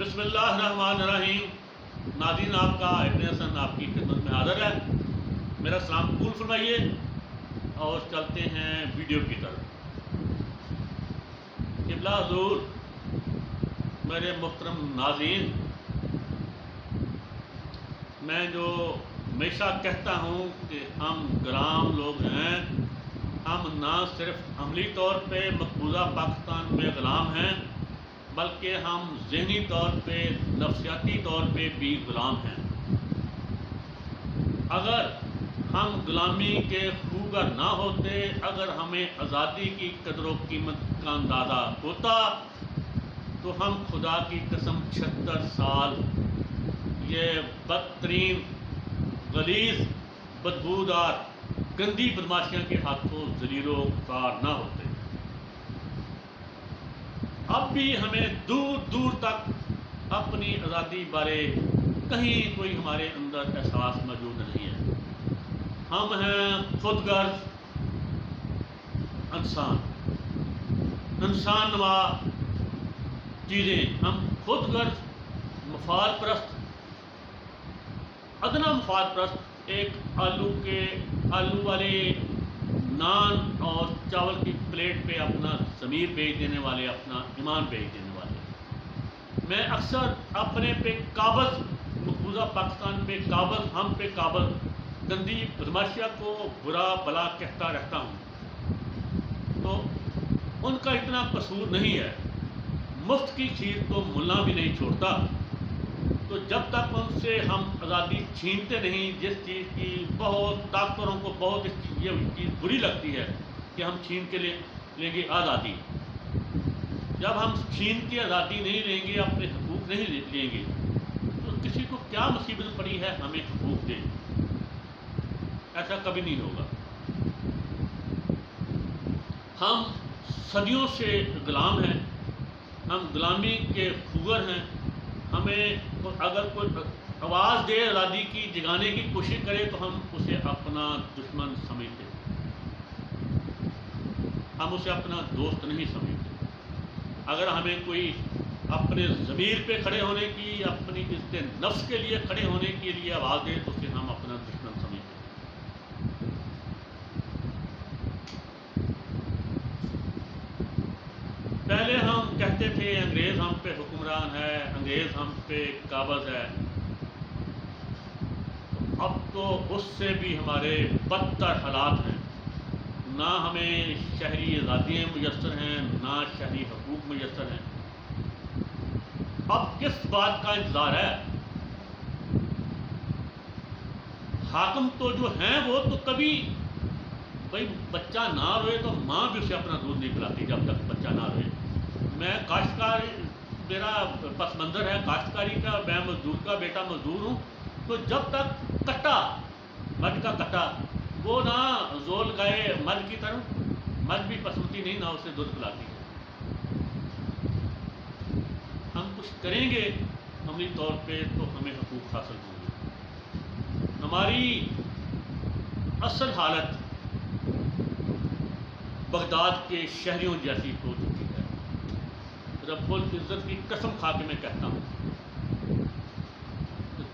بسم اللہ الرحمن الرحیم۔ ناظرین، آپ کا ابن حسن آپ کی خدمت میں حاضر ہے۔ میرا سلام قبول فرمائیے اور چلتے ہیں ویڈیو کی طرف۔ قبلہ حضور، میرے محترم ناظرین، میں جو ہمیشہ کہتا ہوں کہ ہم غلام لوگ ہیں، ہم نہ صرف عملی طور پہ مقبوضہ پاکستان میں غلام ہیں بلکہ ہم ذہنی طور پہ، نفسیاتی طور پہ بھی غلام ہیں۔ اگر ہم غلامی کے خوگر نہ ہوتے، اگر ہمیں آزادی کی قدر و قیمت کا اندازہ ہوتا تو ہم خدا کی قسم 76 سال یہ بدترین، غلیظ، بدبودار، گندی بدماشیاں کے ہاتھوں ذلیل و خوار نہ ہوتے۔ اب بھی ہمیں دور دور تک اپنی آزادی بارے کہیں کوئی ہمارے اندر احساس موجود نہیں ہے۔ ہم ہیں خود غرض انسان نما چیزیں، ہم خود غرض، مفاد پرست، ادنا مفاد پرست، ایک آلو والے نان اور چاول کی پلیٹ پہ اپنا ضمیر بیچ دینے والے، اپنا ایمان بیچ دینے والے۔ میں اکثر اپنے پہ قابض، مقبوضہ پاکستان پہ قابض، ہم پہ قابض گندی بدماشیہ کو برا بلا کہتا رہتا ہوں، تو ان کا اتنا قصور نہیں ہے۔ مفت کی کھیر تو ملا بھی نہیں چھوڑتا، تو جب تک ان سے ہم آزادی چھینتے نہیں، جس چیز کی بہت طاقتوروں کو بہت یہ چیز بری لگتی ہے کہ ہم چھین کے لیں گے آزادی، جب ہم چھین کے آزادی نہیں لیں گے، اپنے حقوق نہیں لیں گے، تو کسی کو کیا مصیبت پڑی ہے ہمیں حقوق دیں؟ ایسا کبھی نہیں ہوگا۔ ہم صدیوں سے غلام ہیں، ہم غلامی کے خوگر ہیں۔ ہمیں اگر کوئی آواز دے آزادی کی، جگانے کی کوشش کرے تو ہم اسے اپنا دشمن سمجھتے، ہم اسے اپنا دوست نہیں سمجھتے۔ اگر ہمیں کوئی اپنے ضمیر پہ کھڑے ہونے کی، اپنی عزت نفس کے لیے کھڑے ہونے کے لیے آواز دے تو اسے ہم اپنا دشمن سمجھتے۔ پہلے ہم کہتے تھے انگریز ہم پہ حکمران ہے، انگریز ہم پہ قابض ہے، اب تو اس سے بھی ہمارے بدتر حالات ہیں۔ نہ ہمیں شہری آزادیاں میسر ہیں، نہ شہری حقوق میسر ہیں۔ اب کس بات کا انتظار ہے؟ حاکم تو جو ہیں وہ تو کبھی، بھائی بچہ نہ روئے تو ماں بھی اسے اپنا دودھ نہیں پلاتی جب تک بچہ نہ روئے۔ میں کاشتکار، میرا پس منظر ہے کاشتکاری کا، میں مزدور کا بیٹا مزدور ہوں، تو جب تک کٹا، مجھ کا کٹا، وہ نہ زول گائے مجھ کی طرف، مجھ بھی پسندی نہیں، نہ اسے دودھ پلاتی ہے۔ ہم کچھ کریں گے عملی طور پہ تو ہمیں حقوق حاصل ہوں گے۔ ہماری اصل حالت بغداد کے شہریوں جیسی ہو چکی ہے۔ رب العزت کی قسم کھا کے میں کہتا ہوں،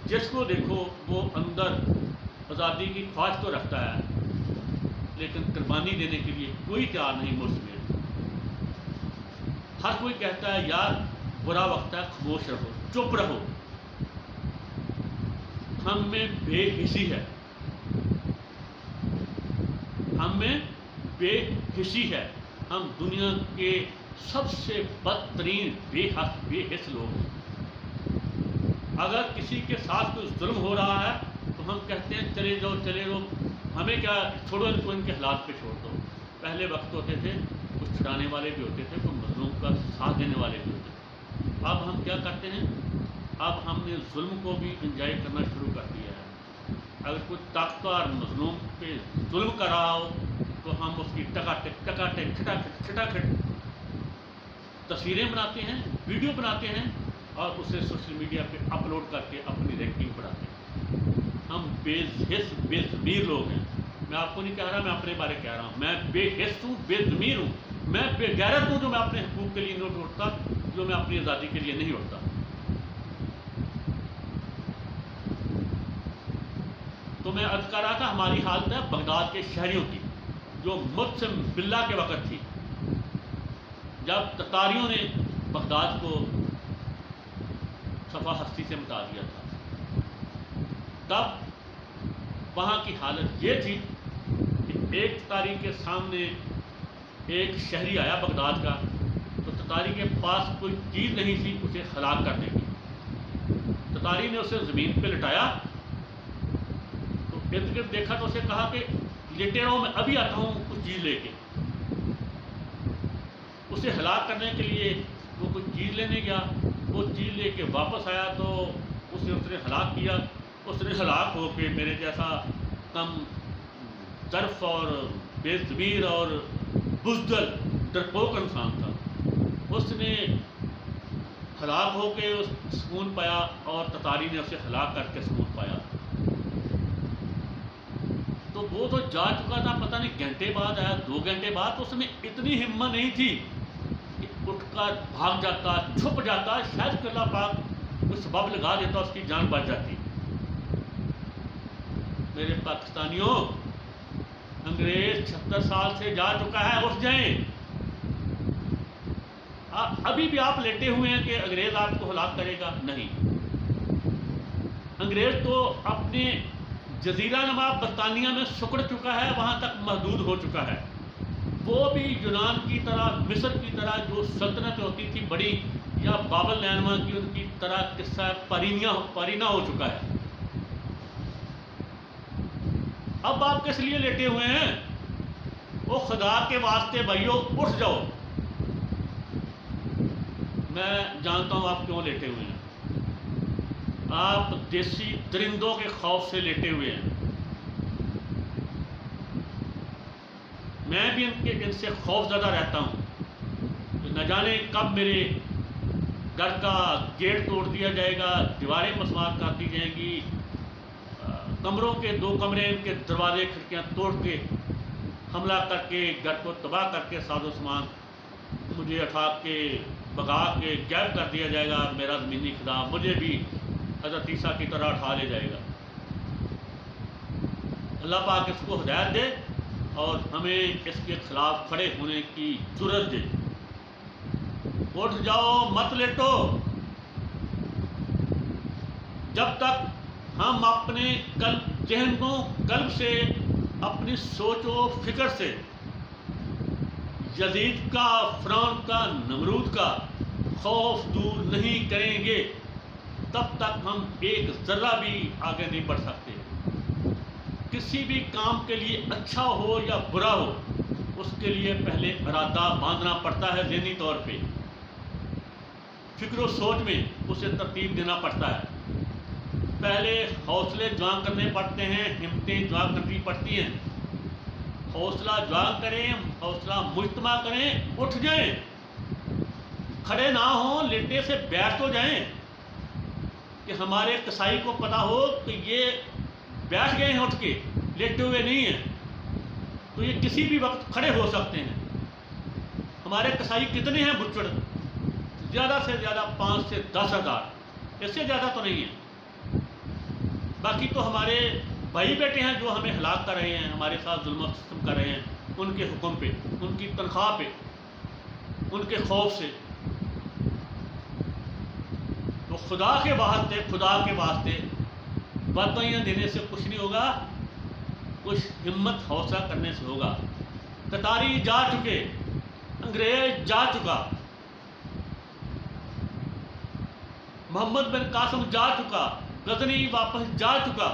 جس کو دیکھو وہ اندر آزادی کی خواہش تو رکھتا ہے لیکن قربانی دینے کے لیے کوئی تیار نہیں مجھ میں۔ ہر کوئی کہتا ہے یار برا وقت ہے، خاموش رہو، چپ رہو۔ ہم میں بے حسی ہے، ہم میں بے حسی ہے، ہم دنیا کے سب سے بدترین بے حس لوگ ہیں۔ اگر کسی کے ساتھ کوئی ظلم ہو رہا ہے تو ہم کہتے ہیں چلے جاؤ چلے جاؤ، ہمیں کیا، چھوڑو ان کو، ان کے حالات پہ چھوڑ دو۔ پہلے وقت ہوتے تھے کچھ چھڑانے والے بھی ہوتے تھے، کچھ مظلوم کا ساتھ دینے والے بھی ہوتے تھے۔ اب ہم کیا کرتے ہیں؟ اب ہم نے ظلم کو بھی انجوائے کرنا شروع کر دیا ہے۔ اگر کوئی طاقتور مظلوم پہ ظلم کر رہا ہو تو ہم اس کی کھٹاکھٹ تصویریں بناتے ہیں، ویڈیو بناتے ہیں اور اسے سوشل میڈیا پہ اپلوڈ کر کے اپنی رینکنگ بڑھاتے ہیں۔ ہم بے حس، بے ضمیر لوگ ہیں۔ میں آپ کو نہیں کہہ رہا، میں اپنے بارے کہہ رہا ہوں۔ میں بے حس ہوں، بے ضمیر ہوں، میں بے غیرت ہوں جو میں اپنے حقوق کے لیے نہیں اٹھتا، جو میں اپنی آزادی کے لیے نہیں اٹھتا۔ تو میں عرض کر رہا تھا ہماری حالت ہے بغداد کے شہریوں کی جو مجسم باللہ کے وقت تھی، جب تتاریوں نے بغداد کو صفحہ ہستی سے مٹا دیا تھا، تب وہاں کی حالت یہ تھی کہ ایک تتاری کے سامنے ایک شہری آیا بغداد کا، تو تتاری کے پاس کوئی چیز نہیں تھی اسے ہلاک کرنے کی۔ تتاری نے اسے زمین پہ لٹایا تو ارد گرد دیکھا تو اسے کہا کہ لیٹے رہو، میں ابھی آتا ہوں کچھ چیز لے کے۔ اسے ہلاک کرنے کے لیے وہ کچھ چیز لینے گیا، وہ چیز لے کے واپس آیا تو اس نے ہلاک کیا۔ اس نے ہلاک ہو کے میرے جیسا کم ظرف اور بے ضمیر اور بزدل ڈرپوک انسان تھا، اس نے ہلاک ہو کے سکون پایا اور تتاری نے اسے ہلاک کر کے سکون پایا۔ تو وہ تو جا چکا تھا، پتہ نہیں گھنٹے بعد آیا، 2 گھنٹے بعد، تو اس میں اتنی ہمت نہیں تھی کہ اٹھ کر بھاگ جاتا، چھپ جاتا، شاید کہ اللہ پاک کوئی سبب لگا دیتا اس کی جان بچ جاتی۔ میرے پاکستانیوں، انگریز 76 سال سے جا چکا ہے، اٹھ جائیں۔ ابھی بھی آپ لیٹے ہوئے ہیں کہ انگریز آپ کو ہلاک کرے گا؟ نہیں، انگریز تو اپنے جزیرہ نما برطانیہ میں سکڑ چکا ہے، وہاں تک محدود ہو چکا ہے۔ وہ بھی یونان کی طرح، مصر کی طرح جو سلطنت ہوتی تھی بڑی، یا بابل نینوا کی ان کی طرح قصہ پارینہ ہو چکا ہے۔ اب آپ کس لیے لیٹے ہوئے ہیں؟ وہ خدا کے واسطے بھائیو اٹھ جاؤ۔ میں جانتا ہوں آپ کیوں لیٹے ہوئے ہیں، آپ دیسی درندوں کے خوف سے لیٹے ہوئے ہیں۔ میں بھی ان سے خوف زدہ رہتا ہوں کہ نہ جانے کب میرے گھر کا گیٹ توڑ دیا جائے گا، دیواریں مسمار کر دی جائیں گی، کمروں کے 2 کمرے ان کے دروازے کھڑکیاں توڑ کے حملہ کر کے گھر کو تباہ کر کے ساز و سامان مجھے اٹھا کے بگا کے غائب کر دیا جائے گا۔ میرا زمینی خدا مجھے بھی حضرت عیسیٰ کی طرح اٹھا لے جائے گا۔ اللہ پاک اس کو ہدایت دے اور ہمیں اس کے خلاف کھڑے ہونے کی جرأت دے۔ اٹھ جاؤ، مت لیٹو۔ جب تک ہم اپنے قلب سے، اپنی سوچ و فکر سے یزید کا، فرعون کا، نمرود کا خوف دور نہیں کریں گے، تب تک ہم ایک ذرہ بھی آگے نہیں بڑھ سکتے۔ کسی بھی کام کے لیے اچھا ہو یا برا ہو، اس کے لیے پہلے ارادہ باندھنا پڑتا ہے، ذہنی طور پہ فکر و سوچ میں اسے ترتیب دینا پڑتا ہے۔ پہلے حوصلے جوان کرنے پڑتے ہیں، ہمتیں جوان کرنی پڑتی ہیں۔ حوصلہ جوان کریں، حوصلہ مجتمع کریں، اٹھ جائیں، کھڑے نہ ہوں، لیٹے سے بیٹھ تو جائیں کہ ہمارے قصائی کو پتہ ہو کہ یہ بیٹھ گئے ہیں، اٹھ کے لیٹے ہوئے نہیں ہیں، تو یہ کسی بھی وقت کھڑے ہو سکتے ہیں۔ ہمارے قصائی کتنے ہیں بچڑ؟ زیادہ سے زیادہ 5 سے 10 ہزار، اس سے زیادہ تو نہیں ہے۔ باقی تو ہمارے بھائی بیٹے ہیں جو ہمیں ہلاک کر رہے ہیں، ہمارے ساتھ ظلم و ستم کر رہے ہیں، ان کے حکم پہ، ان کی تنخواہ پہ، ان کے خوف سے۔ تو خدا کے واسطے باتائیاں دینے سے کچھ نہیں ہوگا، کچھ ہمت حوصلہ کرنے سے ہوگا۔ تتاری جا چکے، انگریز جا چکا، محمد بن قاسم جا چکا، غزنی واپس جا چکا،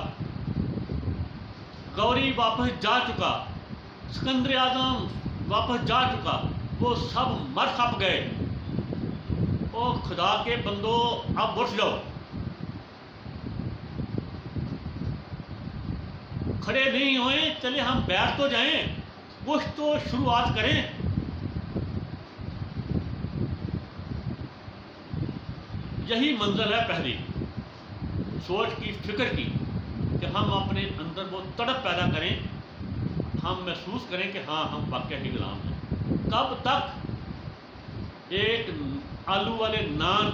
غوری واپس جا چکا، سکندر اعظم واپس جا چکا، وہ سب مر کھپ گئے۔ او خدا کے بندو، اب اٹھ جاؤ، کھڑے نہیں ہوئے، چلے ہم بیٹھ تو جائیں، کچھ تو شروعات کریں۔ یہی منزل ہے پہلی سوچ کی، فکر کی، کہ ہم اپنے اندر وہ تڑپ پیدا کریں، ہم محسوس کریں کہ ہاں ہم واقعی ہی غلام ہیں۔ کب تک ایک آلو والے نان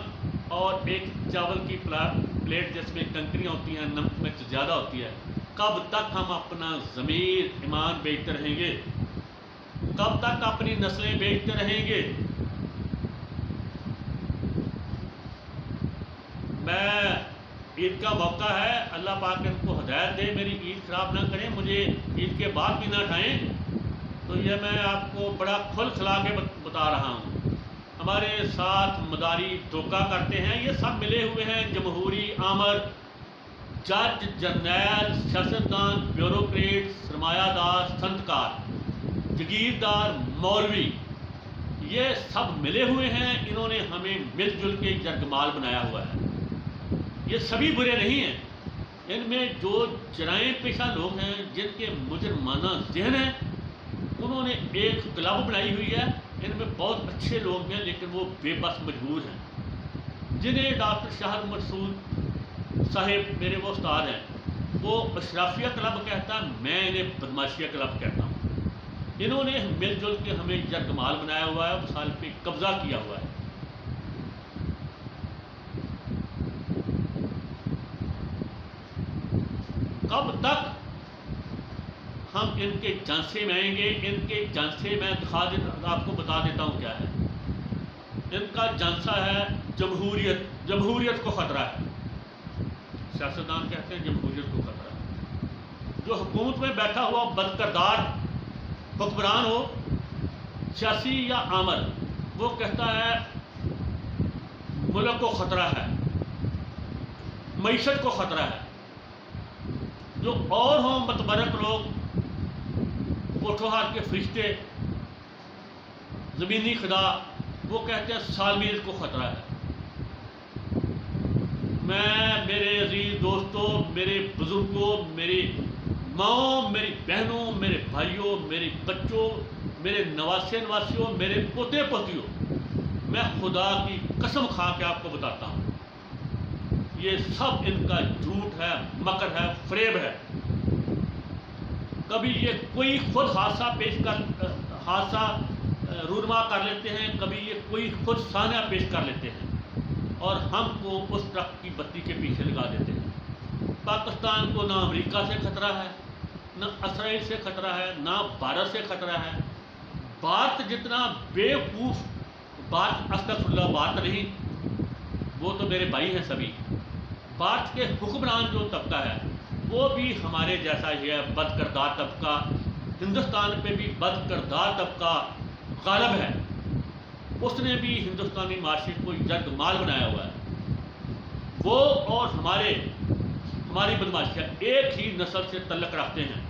اور ایک چاول کی پلیٹ جس میں کنکریاں ہوتی ہیں، نمک مرچ زیادہ ہوتی ہے، کب تک ہم اپنا ضمیر ایمان بیچتے رہیں گے؟ کب تک اپنی نسلیں بیچتے رہیں گے؟ میں عید کا موقع ہے، اللہ پاک ان کو ہدایت دے، میری عید خراب نہ کریں، مجھے عید کے بعد بھی نہ اٹھائیں، تو یہ میں آپ کو بڑا کھل کھلا کے بتا رہا ہوں۔ ہمارے ساتھ مداری دھوکہ کرتے ہیں، یہ سب ملے ہوئے ہیں، جمہوری آمر، جج، جرنیل، سیاستدان، بیوروکریٹ، سرمایہ دار، صنعتکار، جگیردار، مولوی، یہ سب ملے ہوئے ہیں، انہوں نے ہمیں مل جل کے یرغمال بنایا ہوا ہے۔ یہ سبھی برے نہیں ہیں، ان میں جو جرائم پیشہ لوگ ہیں، جن کے مجرمانہ ذہن ہیں، انہوں نے ایک کلب بنائی ہوئی ہے، ان میں بہت اچھے لوگ ہیں لیکن وہ بے بس مجبور ہیں، جنہیں ڈاکٹر شاہد مسعود صاحب میرے وہ استاد ہیں، وہ اشرافیہ کلب کہتا ہے، میں انہیں بدماشیہ کلب کہتا ہوں۔ انہوں نے مل جل کے ہمیں یرغمال بنایا ہوا ہے، وسائل پہ قبضہ کیا ہوا ہے۔ کب تک ہم ان کے جانسے میں آئیں گے؟ ان کے جانسے میں آپ کو بتا دیتا ہوں کیا ہے۔ ان کا جانسا ہے جمہوریت، جمہوریت کو خطرہ ہے۔ سیاستدان کہتے ہیں جمہوریت کو خطرہ ہے۔ جو حکومت میں بیٹھا ہوا بد کردار حکمران ہو، سیاسی یا آمر، وہ کہتا ہے ملک کو خطرہ ہے، معیشت کو خطرہ ہے۔ جو اور ہوں متبرک لوگ، پوٹھوہار کے فرشتے، زمینی خدا، وہ کہتے ہیں سالمیت کو خطرہ ہے۔ میں میرے عزیز دوستوں، میرے بزرگوں، میری ماؤں، میری بہنوں، میرے بھائیوں، میرے بچوں، میرے نواسے نواسیوں، میرے پوتے پوتیوں، میں خدا کی قسم کھا کے آپ کو بتاتا ہوں، یہ سب ان کا جھوٹ ہے، مکر ہے، فریب ہے۔ کبھی یہ کوئی خود حادثہ رونما کر لیتے ہیں، کبھی یہ کوئی خود سانحہ پیش کر لیتے ہیں، اور ہم کو اس ٹرک کی بتی کے پیچھے لگا دیتے ہیں۔ پاکستان کو نہ امریکہ سے خطرہ ہے، نہ اسرائیل سے خطرہ ہے، نہ بھارت سے خطرہ ہے۔ بھارت جتنا بیوقوف، بھارت استغفر اللہ بھارت نہیں، وہ تو میرے بھائی ہیں سبھی۔ بھارت کے حکمران جو طبقہ ہے وہ بھی ہمارے جیسا ہی ہے، بد کردار طبقہ۔ ہندوستان پہ بھی بد کردار طبقہ غالب ہے، اس نے بھی ہندوستانی معاشرے کو یرغمال بنایا ہوا ہے۔ وہ اور ہماری بدماشیاں ایک ہی نسل سے تعلق رکھتے ہیں۔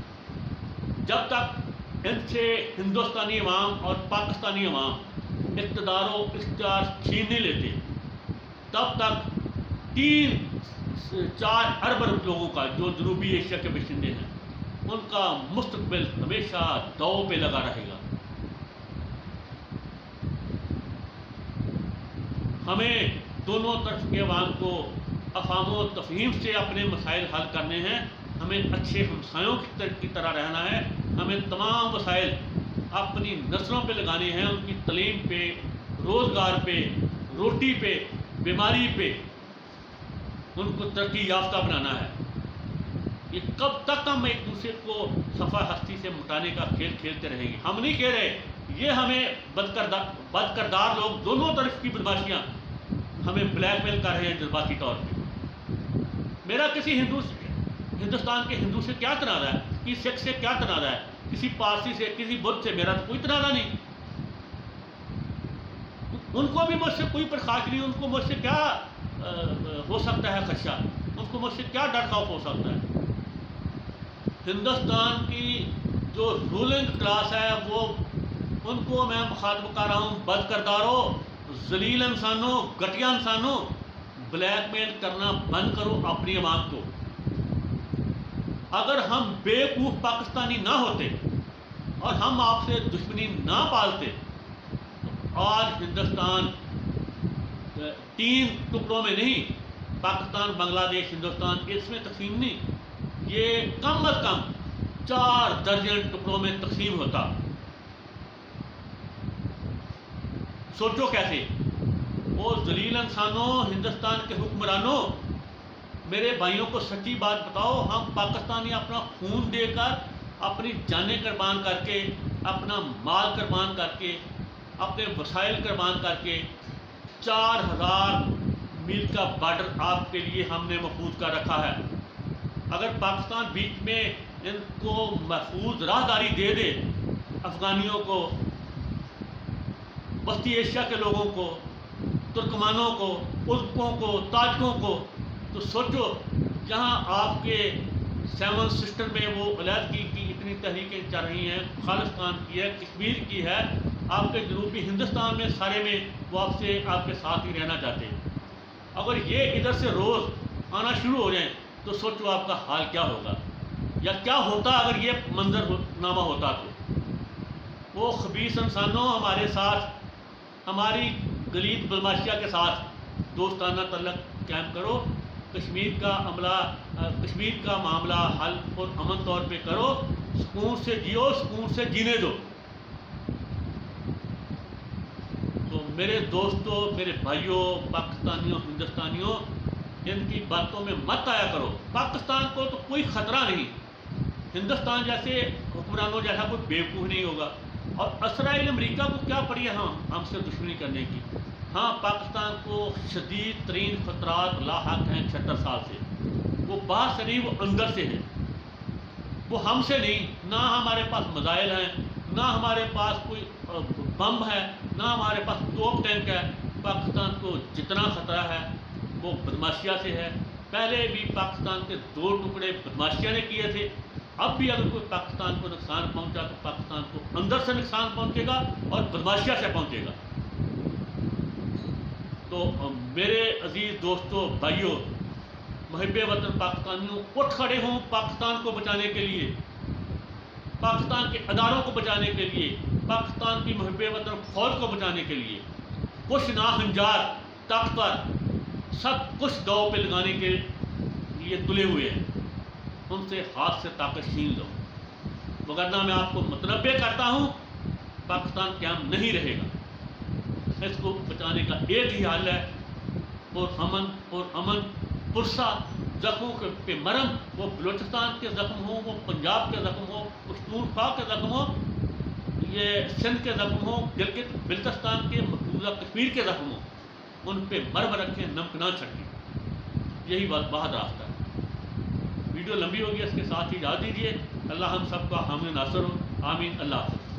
جب تک ان سے ہندوستانی عوام اور پاکستانی عوام اقتدار و اختیار چھین نہیں لیتے، تب تک 3-4 ارب لوگوں کا، جو جنوبی ایشیا کے باشندے ہیں، ان کا مستقبل ہمیشہ داؤ پہ لگا رہے گا۔ ہمیں دونوں طرف کے عوام کو افہام و تفہیم سے اپنے مسائل حل کرنے ہیں، ہمیں اچھے ہمسایوں کی طرح رہنا ہے، ہمیں تمام وسائل اپنی نسلوں پہ لگانے ہیں، ان کی تعلیم پہ، روزگار پہ، روٹی پہ، بیماری پہ، ان کو ترقی یافتہ بنانا ہے۔ یہ کب تک ہم ایک دوسرے کو صفحہ ہستی سے مٹانے کا کھیل کھیلتے رہیں گے؟ ہم نہیں کہہ رہے، یہ ہمیں بد کردار لوگ، دونوں طرف کی بدماشیاں ہمیں بلیک میل کر رہے ہیں جذباتی طور پہ۔ میرا کسی ہندوستان کے ہندو سے کیا تنازع ہے؟ کسی سکھ سے کیا تنازع ہے؟ کسی پارسی سے، کسی بدھ سے میرا تو کوئی تنازع نہیں۔ ان کو بھی مجھ سے کوئی پرخاش نہیں، ان کو مجھ سے کیا ہو سکتا ہے خدشہ، ان کو مجھ سے کیا ڈر خوف ہو سکتا ہے۔ ہندوستان کی جو رولنگ کلاس ہے، وہ ان کو میں مخاطب کر رہا ہوں، بد کرداروں، ذلیل انسانوں، گھٹیا انسانوں، بلیک میل کرنا بند کرو اپنی عوام کو۔ اگر ہم بیوقوف پاکستانی نہ ہوتے اور ہم آپ سے دشمنی نہ پالتے تو آج ہندوستان 3 ٹکڑوں میں نہیں، پاکستان، بنگلہ دیش، ہندوستان، اس میں تقسیم نہیں، یہ کم از کم 4 درجن ٹکڑوں میں تقسیم ہوتا۔ سوچو کیسے؟ وہ ذلیل انسانوں، ہندوستان کے حکمرانوں، میرے بھائیوں کو سچی بات بتاؤ، ہم پاکستانی اپنا خون دے کر، اپنی جانیں قربان کر کے، اپنا مال قربان کر کے، اپنے وسائل قربان کر کے 4000 میل کا بارڈر آپ کے لیے ہم نے محفوظ کر رکھا ہے۔ اگر پاکستان بیچ میں ان کو محفوظ راہداری دے دے، افغانیوں کو، وسطی ایشیا کے لوگوں کو، ترکمانوں کو، ازبکوں کو، تاجکوں کو، تو سوچو جہاں آپ کے 7 سسٹر میں وہ علیحدگی کی اتنی تحریکیں چل رہی ہیں، خالصتان کی ہے، کشمیر کی ہے، آپ کے جنوبی ہندوستان میں سارے میں وہ آپ کے ساتھ ہی رہنا چاہتے ہیں۔ اگر یہ ادھر سے روز آنا شروع ہو جائیں تو سوچو آپ کا حال کیا ہوگا، یا کیا ہوتا اگر یہ منظر نامہ ہوتا تو۔ وہ خبیث انسانوں، ہمارے ساتھ، ہماری غلیظ بدماشیہ کے ساتھ دوستانہ تعلق قائم کرو، کشمیر کا معاملہ حل اور امن طور پہ کرو، سکون سے جیو، سکون سے جینے دو۔ تو میرے دوستوں، میرے بھائیوں، پاکستانیوں، ہندوستانیوں، ان کی باتوں میں مت آیا کرو۔ پاکستان کو تو کوئی خطرہ نہیں، ہندوستان جیسے حکمرانوں جیسا کوئی بیوقوف نہیں ہوگا، اور اسرائیل امریکہ کو کیا پڑی ہے ہم سے دشمنی کرنے کی۔ ہاں، پاکستان کو شدید ترین خطرات لاحق ہیں 76 سال سے، وہ باہر سے نہیں، وہ اندر سے ہیں، وہ ہم سے نہیں۔ نہ ہمارے پاس میزائل ہیں، نہ ہمارے پاس کوئی بم ہے، نہ ہمارے پاس توپ ٹینک ہے۔ پاکستان کو جتنا خطرہ ہے وہ بدماشیہ سے ہے۔ پہلے بھی پاکستان کے 2 ٹکڑے بدماشیہ نے کیے تھے، اب بھی اگر کوئی پاکستان کو نقصان پہنچا تو پاکستان کو اندر سے نقصان پہنچے گا اور بدماشیہ سے پہنچے گا۔ تو میرے عزیز دوستوں، بھائیوں، محب وطن پاکستانیوں، اٹھ کھڑے ہوں پاکستان کو بچانے کے لیے، پاکستان کے اداروں کو بچانے کے لیے، پاکستان کی محب وطن فوج کو بچانے کے لیے۔ کچھ ناہنجار طاقتور سب کچھ داؤ پہ لگانے کے لیے تلے ہوئے ہیں، ان سے ہاتھ سے طاقت چھین لو، وگرنہ میں آپ کو متنبع کرتا ہوں پاکستان قیام نہیں رہے گا۔ اس کو بچانے کا ایک ہی حل ہے، اور امن پرسا زخموں پہ مرہم، وہ بلوچستان کے زخم ہوں، وہ پنجاب کے زخم ہوں، پختونخوا کے زخم ہوں، یہ سندھ کے زخم ہوں، گلگت بلتستان کے مقبوضہ کشمیر کے زخم ہوں، ان پہ مرہم رکھیں، نمک نہ چھڑکیں۔ یہی بہت راستہ ہے۔ ویڈیو لمبی ہوگی، اس کے ساتھ ہی اجازت دیجیے۔ اللہ ہم سب کا حامی ناصر ہو، آمین۔ اللہ حافظ۔